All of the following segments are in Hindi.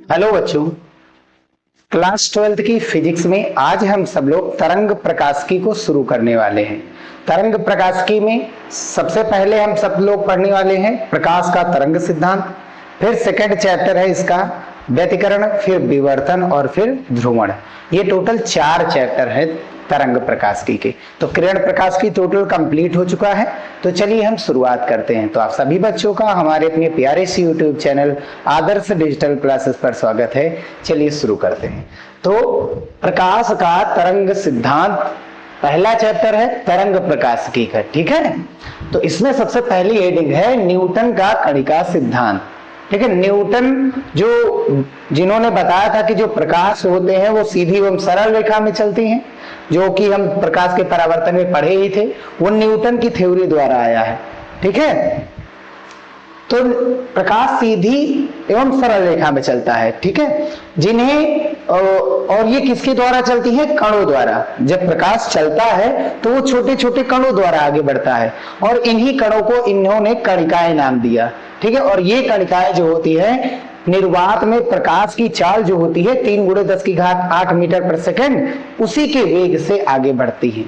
हेलो बच्चों, क्लास 12th की फिजिक्स में आज हम सब लोग तरंग प्रकाशिकी को शुरू करने वाले हैं। तरंग प्रकाशिकी में सबसे पहले हम सब लोग पढ़ने वाले हैं प्रकाश का तरंग सिद्धांत, फिर सेकंड चैप्टर है इसका व्यतिकरण, फिर विवर्तन और फिर ध्रुवण। ये टोटल 4 चैप्टर है तरंग प्रकाशिकी के। तो किरण प्रकाशिकी टोटल कंप्लीट हो चुका है। तो चलिए हम शुरुआत करते हैं। तो आप सभी बच्चों का हमारे अपने प्यारे से यूट्यूब चैनल आदर्श डिजिटल क्लासेस पर स्वागत है। चलिए शुरू करते हैं। तो प्रकाश का तरंग सिद्धांत पहला चैप्टर है तरंग प्रकाशिकी का, ठीक है। तो इसमें सबसे पहली हेडिंग है न्यूटन का कणिका सिद्धांत, ठीक है। न्यूटन जिन्होंने बताया था कि जो प्रकाश होते हैं वो सीधी एवं सरल रेखा में चलती हैं, जो कि हम प्रकाश के परावर्तन में पढ़े ही थे, वो न्यूटन की थ्योरी द्वारा आया है, ठीक है। तो प्रकाश सीधी एवं सरल रेखा में चलता है, ठीक है। और ये किसके द्वारा चलती है? कणों द्वारा। जब प्रकाश चलता है तो वो छोटे छोटे कणों द्वारा आगे बढ़ता है और इन्हीं कणों को इन्होंने कणिकाएं नाम दिया, ठीक है। और ये कणिकाएं जो होती है निर्वात में प्रकाश की चाल जो होती है 3 × 10⁸ मीटर पर सेकंड, उसी के वेग से आगे बढ़ती है,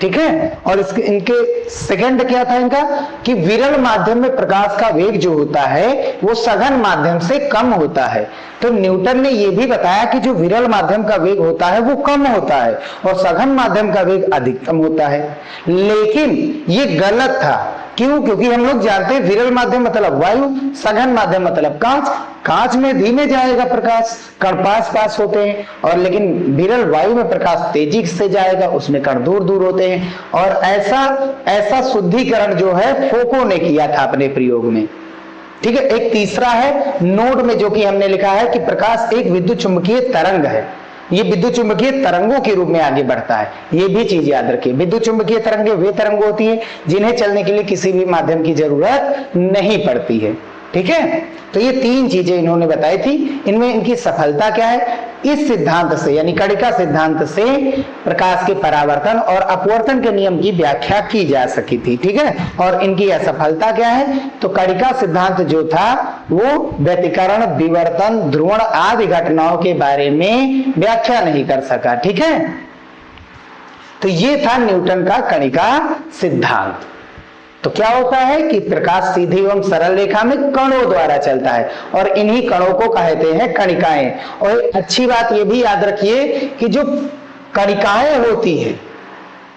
ठीक है। और इनके सेकंड क्या था इनका कि विरल माध्यम में प्रकाश का वेग जो होता है वो सघन माध्यम से कम होता है। तो न्यूटन ने यह भी बताया कि जो विरल माध्यम का वेग होता है वो कम होता है और सघन माध्यम का वेग अधिकतम होता है। लेकिन ये गलत था। क्यों? क्योंकि हम लोग जानते हैं विरल माध्यम मतलब वायु, सघन माध्यम मतलब कांच। कांच में धीमे जाएगा प्रकाश, कण पास होते हैं, और लेकिन विरल वायु में प्रकाश तेजी से जाएगा, उसमें कण दूर दूर होते हैं। और ऐसा शुद्धिकरण जो है फोको ने किया था अपने प्रयोग में, ठीक है। एक तीसरा है नोट में जो कि हमने लिखा है कि प्रकाश एक विद्युत चुंबकीय तरंग है। ये विद्युत चुंबकीय तरंगों के रूप में आगे बढ़ता है। ये भी चीज याद रखिए, विद्युत चुंबकीय तरंगें वे तरंग होती है जिन्हें चलने के लिए किसी भी माध्यम की जरूरत नहीं पड़ती है, ठीक है। तो ये 3 चीजें इन्होंने बताई थी। इनमें इनकी सफलता क्या है? इस सिद्धांत से यानी कणिका सिद्धांत से प्रकाश के परावर्तन और अपवर्तन के नियम की व्याख्या की जा सकी थी, ठीक है। और इनकी असफलता क्या है? तो कणिका सिद्धांत जो था वो व्यतिकरण, विवर्तन, ध्रुवण आदि घटनाओं के बारे में व्याख्या नहीं कर सका, ठीक है। तो ये था न्यूटन का कणिका सिद्धांत। तो क्या होता है कि प्रकाश सीधी एवं सरल रेखा में कणों द्वारा चलता है और इन्हीं कणों को कहते हैं कणिकाएं। और अच्छी बात यह भी याद रखिए कि जो कणिकाएं होती है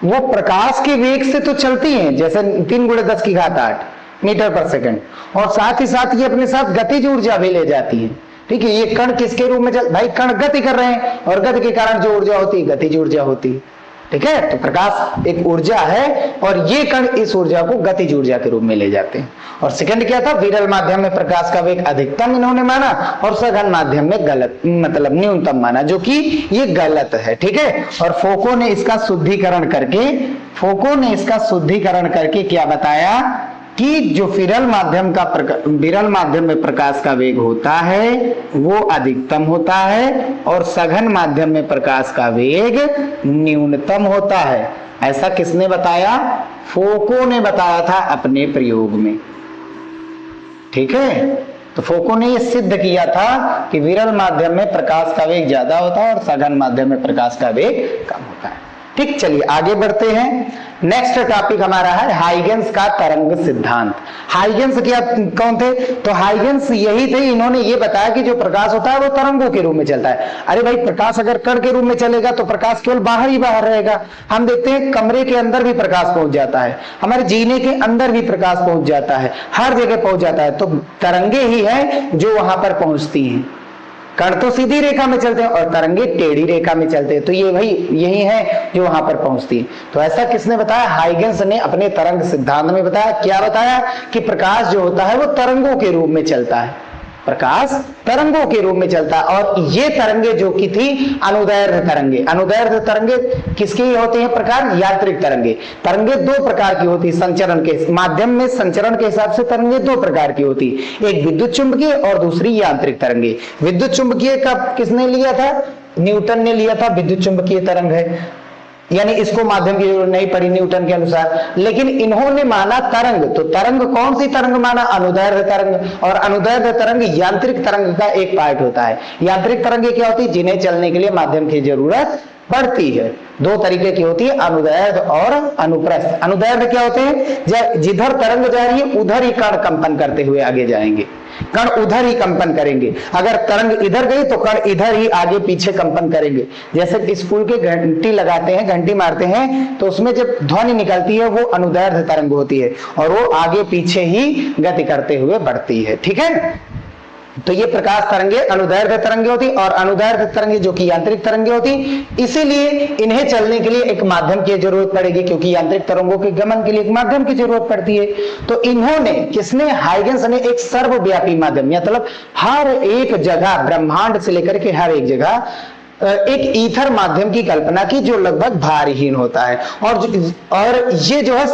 वो प्रकाश के वेग से तो चलती हैं, जैसे 3 × 10⁸ मीटर पर सेकंड, और साथ ही साथ ये अपने साथ गतिज ऊर्जा भी ले जाती है, ठीक है। ये कण किसके रूप में भाई कण गति कर रहे हैं और गति के कारण जो ऊर्जा होती है गतिज ऊर्जा होती है, ठीक है। तो प्रकाश एक ऊर्जा है और ये कण इस ऊर्जा को गतिज ऊर्जा के रूप में ले जाते हैं। और सेकंड क्या था? विरल माध्यम में प्रकाश का वेग अधिकतम इन्होंने माना और सघन माध्यम में गलत मतलब न्यूनतम माना, जो कि ये गलत है, ठीक है। और फोको ने इसका शुद्धिकरण करके क्या बताया कि जो विरल माध्यम में प्रकाश का वेग होता है वो अधिकतम होता है और सघन माध्यम में प्रकाश का वेग न्यूनतम होता है। ऐसा किसने बताया? फोको ने बताया था अपने प्रयोग में, ठीक है। तो फोको ने यह सिद्ध किया था कि विरल माध्यम में प्रकाश का वेग ज्यादा होता है और सघन माध्यम में प्रकाश का वेग कम होता है, ठीक। चलिए आगे बढ़ते हैं। नेक्स्ट टॉपिक हमारा है हाइगेंस का तरंग सिद्धांत। हाइगेंस कौन थे? तो हाइगेंस यही थे, इन्होंने ये बताया कि जो प्रकाश होता है वो तरंगों के रूप में चलता है। अरे भाई, प्रकाश अगर कण के रूप में चलेगा तो प्रकाश केवल बाहर ही बाहर रहेगा। हम देखते हैं कमरे के अंदर भी प्रकाश पहुंच जाता है, हमारे जीने के अंदर भी प्रकाश पहुंच जाता है, हर जगह पहुंच जाता है। तो तरंगे ही है जो वहां पर पहुंचती हैं। कण तो सीधी रेखा में चलते हैं और तरंगे टेढ़ी रेखा में चलते हैं। तो ये भाई यही है जो वहां पर पहुंचती है। तो ऐसा किसने बताया? हाइगेंस ने अपने तरंग सिद्धांत में बताया। क्या बताया? कि प्रकाश जो होता है वो तरंगों के रूप में चलता है, प्रकाश तरंगों के रूप में चलता है। और ये तरंगे जो की थी अनुदैर्ध्य तरंगे। अनुदैर्ध्य तरंगे किसकी होती है प्रकार? यांत्रिक तरंगे। तरंगे 2 प्रकार की होती, संचरण के माध्यम में संचरण के हिसाब से तरंगे 2 प्रकार की होती, एक विद्युत चुंबकीय और दूसरी यांत्रिक तरंगे। विद्युत चुंबकीय का किसने लिया था? न्यूटन ने लिया था, विद्युत चुंबकीय तरंग है। यानी इसको माध्यम की जरूरत नहीं पड़ी न्यूटन के अनुसार, लेकिन इन्होंने माना तरंग। तो तरंग कौन सी तरंग माना? अनुदैर्ध्य तरंग। और अनुदैर्ध्य तरंग यांत्रिक तरंग का एक पार्ट होता है। यांत्रिक तरंगे क्या होती है? जिन्हें चलने के लिए माध्यम की जरूरत पड़ती है। दो तरीके की होती है, अनुदैर्ध्य और अनुप्रस्थ। अनुदैर्ध्य क्या होते हैं? जिधर तरंग जा रही है उधर ही कण कंपन करते हुए आगे जाएंगे, कण उधर ही कंपन करेंगे। अगर तरंग इधर गई तो कण इधर ही आगे पीछे कंपन करेंगे। जैसे स्कूल के घंटी लगाते हैं, घंटी मारते हैं, तो उसमें जब ध्वनि निकलती है वो अनुदैर्ध्य तरंग होती है और वो आगे पीछे ही गति करते हुए बढ़ती है। ठीक है, तो ये प्रकाश तरंगे अनुदैर्ध्य तरंगे होती और अनुदैर्ध्य तरंगे जो कि यांत्रिक तरंगे होती, इसीलिए इन्हें चलने के लिए एक माध्यम की जरूरत पड़ेगी, क्योंकि यांत्रिक तरंगों के गमन के लिए एक माध्यम की जरूरत पड़ती है। तो इन्होंने, किसने? हाइगेंस ने एक सर्वव्यापी माध्यम, मतलब हर एक जगह, ब्रह्मांड से लेकर के हर एक जगह एक ईथर माध्यम की कल्पना की जो लगभग भारहीन होता है और ये जो है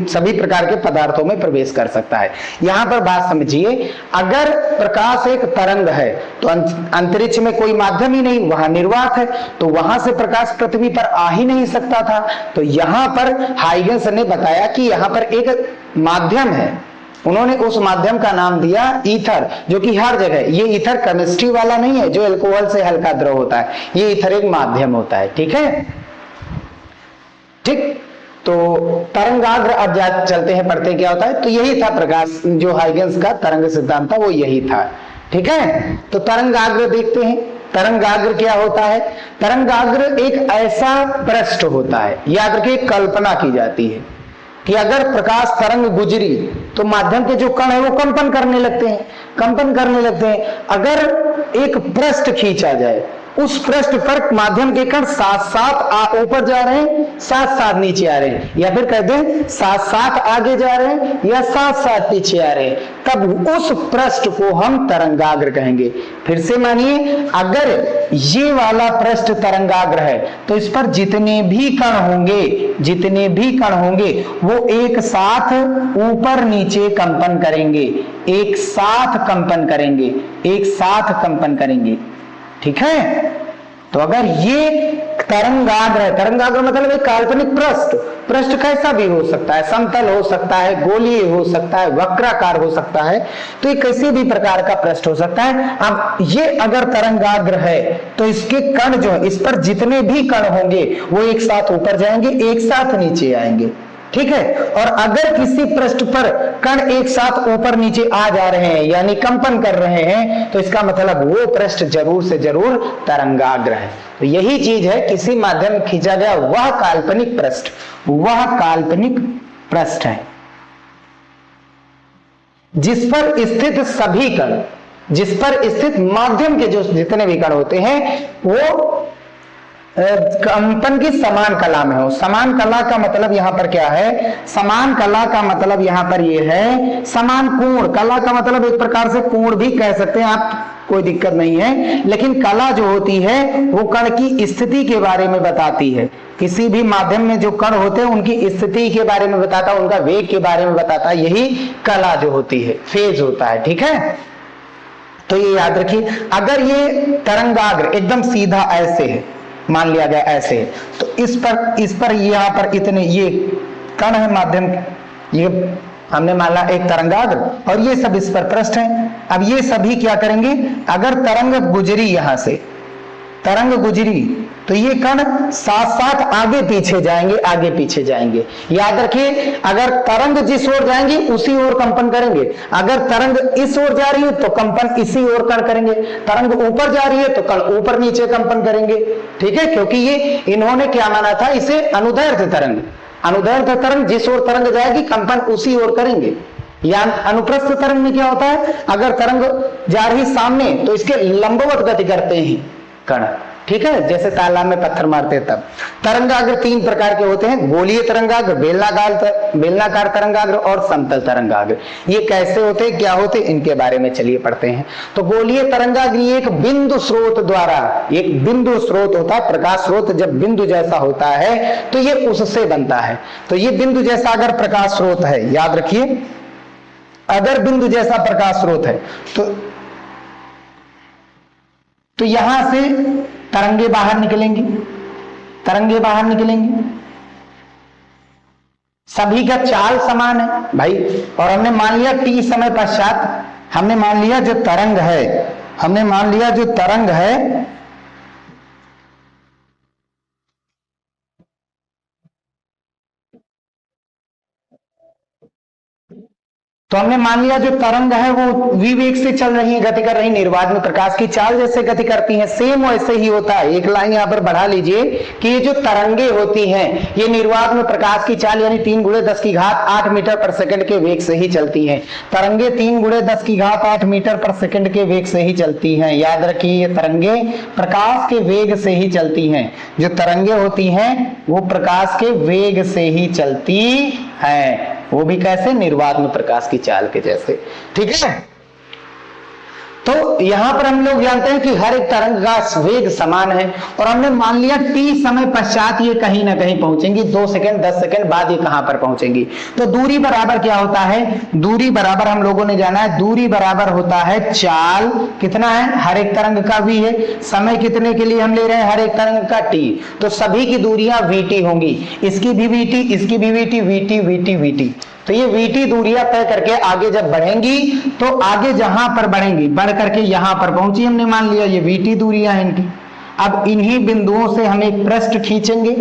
सभी प्रकार के पदार्थों में प्रवेश कर सकता है। यहां पर बात समझिए, अगर प्रकाश एक तरंग है तो अंतरिक्ष में कोई माध्यम ही नहीं, वहां निर्वात है, तो वहां से प्रकाश पृथ्वी पर आ ही नहीं सकता था। तो यहां पर हाइगेंस ने बताया कि यहां पर एक माध्यम है, उन्होंने उस माध्यम का नाम दिया ईथर, जो कि हर जगह, ये ईथर केमिस्ट्री वाला नहीं है जो अल्कोहल से हल्का द्रव होता है, ये ईथर एक माध्यम होता है। ठीक है, ठीक। तो तरंगाग्र, अब चलते हैं, पढ़ते क्या होता है। तो यही था प्रकाश, जो हाइगेंस का तरंग सिद्धांत था वो यही था। ठीक है, तो तरंगाग्र देखते हैं। तरंगाग्र क्या होता है? तरंगाग्र एक ऐसा पृष्ठ होता है, याद रखिए, कल्पना की जाती है कि अगर प्रकाश तरंग गुजरी तो माध्यम के जो कण है वो कंपन करने लगते हैं। अगर एक पृष्ठ खींचा जाए, उस पृष्ठ पर माध्यम के कण साथ साथ ऊपर जा रहे हैं, साथ साथ नीचे आ रहे हैं, या फिर कहते हैं साथ साथ आगे जा रहे हैं या साथ साथ पीछे आ रहे हैं, तब उस पृष्ठ को हम तरंगाग्र कहेंगे। फिर से मानिए, अगर ये वाला पृष्ठ तरंगाग्र है तो इस पर जितने भी कण होंगे वो एक साथ ऊपर नीचे कंपन करेंगे, एक साथ कंपन करेंगे। ठीक है, तो अगर ये तरंगाग्र है, तरंगाग्र मतलब एक काल्पनिक पृष्ठ कैसा भी हो सकता है, समतल हो सकता है, गोलीय हो सकता है, वक्राकार हो सकता है, तो ये किसी भी प्रकार का पृष्ठ हो सकता है। अब ये अगर तरंगाग्र है तो इसके कण जो है, इस पर जितने भी कण होंगे वो एक साथ ऊपर जाएंगे, एक साथ नीचे आएंगे। ठीक है, और अगर किसी पृष्ठ पर कण एक साथ ऊपर नीचे आ जा रहे हैं यानी कंपन कर रहे हैं, तो इसका मतलब वो पृष्ठ जरूर से जरूर तरंगाग्र है। तो यही चीज है, किसी माध्यम में खींचा गया वह काल्पनिक पृष्ठ है जिस पर स्थित सभी कण, जिस पर स्थित माध्यम के जो जितने भी कण होते हैं वो कंपन की समान कला में हो। समान कला का मतलब यहां पर क्या है? समान कला का मतलब यहां पर यह है समान कोण। कला का मतलब एक प्रकार से कोण भी कह सकते हैं आप, कोई दिक्कत नहीं है, लेकिन कला जो होती है वो कण की स्थिति के बारे में बताती है। किसी भी माध्यम में जो कण होते हैं उनकी स्थिति के बारे में बताता है, उनका वेग के बारे में बताता है, यही कला जो होती है, फेज होता है। ठीक है, तो ये याद रखिए। अगर ये तरंगाग्र एकदम सीधा ऐसे है, मान लिया गया ऐसे, तो इस पर यहाँ पर इतने ये कण है माध्यम, ये हमने माना एक तरंगाग्र, और ये सब इस पर पृष्ठ हैं। अब ये सभी क्या करेंगे? अगर तरंग गुजरी, यहां से तरंग गुजरी, तो ये कण साथ साथ आगे पीछे जाएंगे। याद रखिए, अगर तरंग जिस ओर जाएंगी उसी ओर कंपन करेंगे। अगर तरंग इस ओर जा रही है तो कंपन इसी ओर कण करेंगे। तरंग ऊपर जा रही है तो कण ऊपर नीचे कंपन करेंगे। ठीक है, क्योंकि ये इन्होंने क्या माना था, इसे अनुदैर्ध्य तरंग जिस ओर तरंग जाएगी कंपन उसी ओर करेंगे। या अनुप्रस्थ तरंग में क्या होता है, अगर तरंग जा रही सामने तो इसके लंबवत गति करते हैं कण। ठीक है, जैसे तालाब में पत्थर मारते तब। तरंगाग्र तीन प्रकार के होते हैं, गोलीय तरंगाग्र, बेलनाकार तरंगाग्र और समतल तरंगाग्र। ये कैसे होते हैं, क्या होते हैं, इनके बारे में चलिए पढ़ते हैं। तो गोलीय तरंगाग्र एक बिंदु स्रोत द्वारा, एक बिंदु स्रोत होता है, प्रकाश स्रोत जब बिंदु जैसा होता है तो ये उससे बनता है। तो ये बिंदु जैसा अगर प्रकाश स्रोत है, याद रखिए, अगर बिंदु जैसा प्रकाश स्रोत है तो यहां से तरंगे बाहर निकलेंगी, तरंगे बाहर निकलेंगी। सभी का चाल समान है भाई, और हमने मान लिया टी समय पश्चात, हमने मान लिया जो तरंग है, तो हमने मान लिया जो तरंग है वो v वेग से चल रही है, गति कर रही, निर्वात में प्रकाश की चाल जैसे गति करती हैं, सेम वैसे ही होता है। एक लाइन यहां पर बढ़ा लीजिए कि ये जो तरंगे होती हैं ये निर्वात में प्रकाश की चाल यानी 3 × 10⁸ मीटर पर सेकंड के वेग से ही चलती हैं। तरंगे 3 × 10⁸ मीटर पर सेकंड के वेग से ही चलती हैं। याद रखिए ये तरंगे प्रकाश के वेग से ही चलती हैं। जो तरंगे होती हैं वो प्रकाश के वेग से ही चलती हैं, वो भी कैसे? निर्वात में प्रकाश की चाल के जैसे। ठीक है, तो यहां पर हम लोग जानते हैं कि हर एक तरंग का वेग समान है, और हमने मान लिया टी समय पश्चात ये कहीं ना कहीं पहुंचेंगी, 2 सेकंड 10 सेकंड बाद ये कहां पर पहुंचेंगी। तो दूरी बराबर क्या होता है? दूरी बराबर हम लोगों ने जाना है, दूरी बराबर होता है चाल, कितना है? हर एक तरंग का v है, समय कितने के लिए हम ले रहे हैं? हर एक तरंग का t, तो सभी की दूरियां vt होंगी, इसकी भी vt, इसकी भी vt, vt vt vt। तो ये vt दूरियां तय करके आगे जब बढ़ेंगी तो आगे जहां पर बढ़ेंगी बढ़ करके यहां पर पहुंची, हमने मान लिया ये vt दूरियां हैं इनकी। अब इन्हीं बिंदुओं से हम एक पृष्ठ खींचेंगे,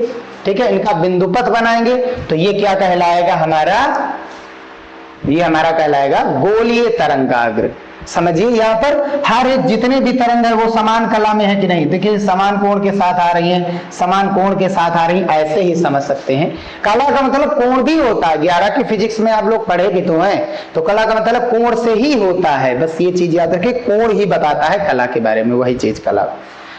ठीक है, इनका बिंदुपथ बनाएंगे, तो ये क्या कहलाएगा हमारा? ये हमारा कहलाएगा गोलीय तरंगाग्र। समझिए यहाँ पर हर एक जितने भी तरंग है वो समान कला में है कि नहीं? देखिए समान कोण के साथ आ रही है, समान कोण के साथ आ रही, ऐसे ही समझ सकते हैं। कला का मतलब कोण भी होता है, 11 की फिजिक्स में आप लोग पढ़े भी तो हैं, तो कला का मतलब कोण से ही होता है, बस ये चीज याद रखिए, कोण ही बताता है कला के बारे में, वही चीज कला।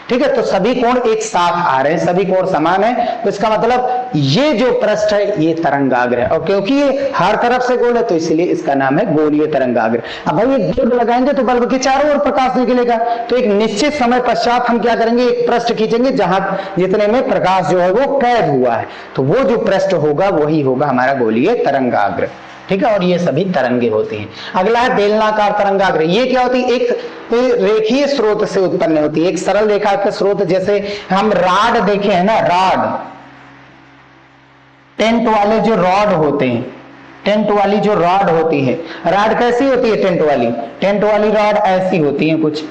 ठीक है, तो सभी कोण एक साथ आ रहे हैं, सभी कोण समान है, तो इसका मतलब ये जो पृष्ठ है ये तरंगाग्र है, और क्योंकि ये हर तरफ से गोल है तो इसलिए इसका नाम है गोलीय तरंगाग्र। अब भाई एक बल्ब लगाएंगे तो बल्ब के चारों ओर प्रकाश निकलेगा, तो एक निश्चित समय पश्चात हम क्या करेंगे? एक पृष्ठ खींचेंगे जहां जितने में प्रकाश जो है वो कैद हुआ है, तो वो जो पृष्ठ होगा वही होगा हमारा गोलीय तरंगाग्र। ठीक है, और ये सभी तरंगे होती हैं। अगला है बेलनाकार तरंगाग्र। ये क्या होती है? एक रेखीय स्रोत से उत्पन्न होती है, एक सरल रेखा के स्रोत, जैसे हम राड देखे हैं ना, राड, टेंट वाले जो रॉड होते हैं, टेंट वाली जो रॉड होती है, रॉड कैसी होती है? टेंट वाली रॉड ऐसी होती है, कुछ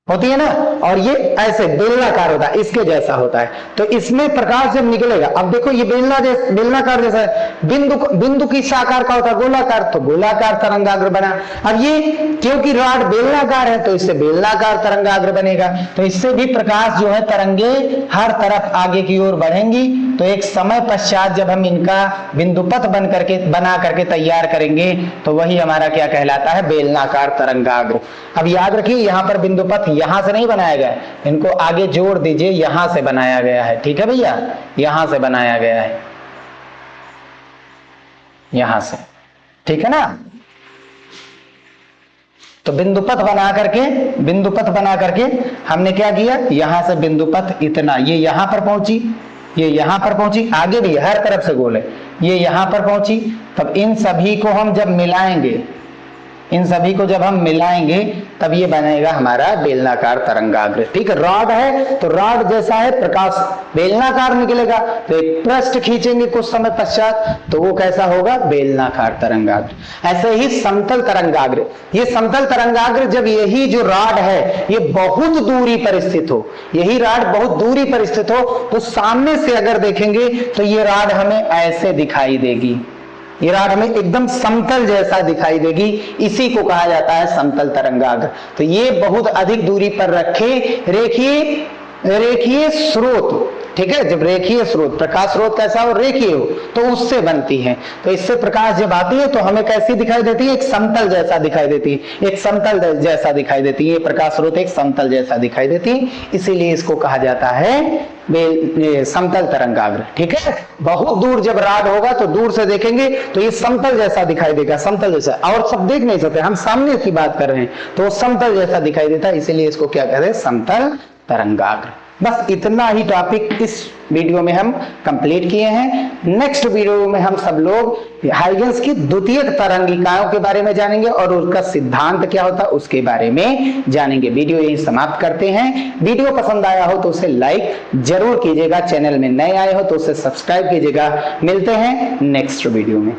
होती है ना, और ये ऐसे बेलनाकार होता है, इसके जैसा होता है, तो इसमें प्रकाश जब निकलेगा, अब देखो ये बेलनाकार जैसा है, बिंदु की आकार का होता है गोलाकार, तो गोलाकार तरंगाग्र बना। अब ये क्योंकि रॉड बेलनाकार है तो इससे बेलनाकार तरंगाग्र बनेगा, तो इससे भी प्रकाश जो है तरंगे हर तरफ आगे की ओर बढ़ेंगी, तो एक समय पश्चात जब हम इनका बिंदुपथ बना करके तैयार करेंगे तो वही हमारा क्या कहलाता है? बेलनाकार तरंगाग्र। अब याद रखिए यहाँ पर बिंदुपथ यहां से नहीं बनाया गया है, इनको आगे जोड़ दीजिए, यहां से बनाया गया है। ठीक है भैया, यहां से बनाया गया है, यहां से, ठीक है ना। तो बिंदुपथ बना करके हमने क्या किया? यहां से बिंदुपथ इतना, ये यहां पर पहुंची, ये यहां पर पहुंची, आगे भी हर तरफ से गोल है, ये यहां पर पहुंची। तब इन सभी को हम जब मिलाएंगे, तब ये बनेगा हमारा बेलनाकार तरंगाग्र। ठीक है, रॉड है तो रॉड जैसा है, प्रकाश बेलनाकार निकलेगा, तो एक पृष्ठ खींचेंगे कुछ समय पश्चात तो वो कैसा होगा? बेलनाकार तरंगाग्र। ऐसे ही समतल तरंगाग्र, ये समतल तरंगाग्र जब यही जो रॉड है ये बहुत दूरी पर स्थित हो, यही रॉड बहुत दूरी पर स्थित हो, तो सामने से अगर देखेंगे तो ये रॉड हमें ऐसे दिखाई देगी, ये रॉड हमें एकदम समतल जैसा दिखाई देगी, इसी को कहा जाता है समतल तरंगाग्र। तो ये बहुत अधिक दूरी पर रखे रेखीय स्रोत, ठीक है, जब रेखीय स्रोत, प्रकाश स्रोत कैसा हो? रेखीय हो, तो उससे बनती है, तो इससे प्रकाश जब आती है तो हमें कैसी दिखाई देती है? एक समतल जैसा दिखाई देती है, एक समतल जैसा दिखाई देती है, प्रकाश स्रोत एक समतल जैसा दिखाई देती है, इसीलिए इसको कहा जाता है समतल तरंगाग्र। ठीक है, बहुत दूर जब रॉड होगा तो दूर से देखेंगे तो ये समतल जैसा दिखाई देगा, समतल जैसा, और सब देख नहीं सकते, हम सामने की बात कर रहे हैं तो वो समतल जैसा दिखाई देता है, इसीलिए इसको क्या कहते हैं? समतल तरंगाग्र। बस इतना ही टॉपिक इस वीडियो में हम कंप्लीट किए हैं। नेक्स्ट वीडियो में हम सब लोग हाइगन्स की द्वितीयक तरंगिकाओं के बारे में जानेंगे और उसका सिद्धांत क्या होता है उसके बारे में जानेंगे। वीडियो यही समाप्त करते हैं। वीडियो पसंद आया हो तो उसे लाइक जरूर कीजिएगा, चैनल में नए आए हो तो उसे सब्सक्राइब कीजिएगा। मिलते हैं नेक्स्ट वीडियो में।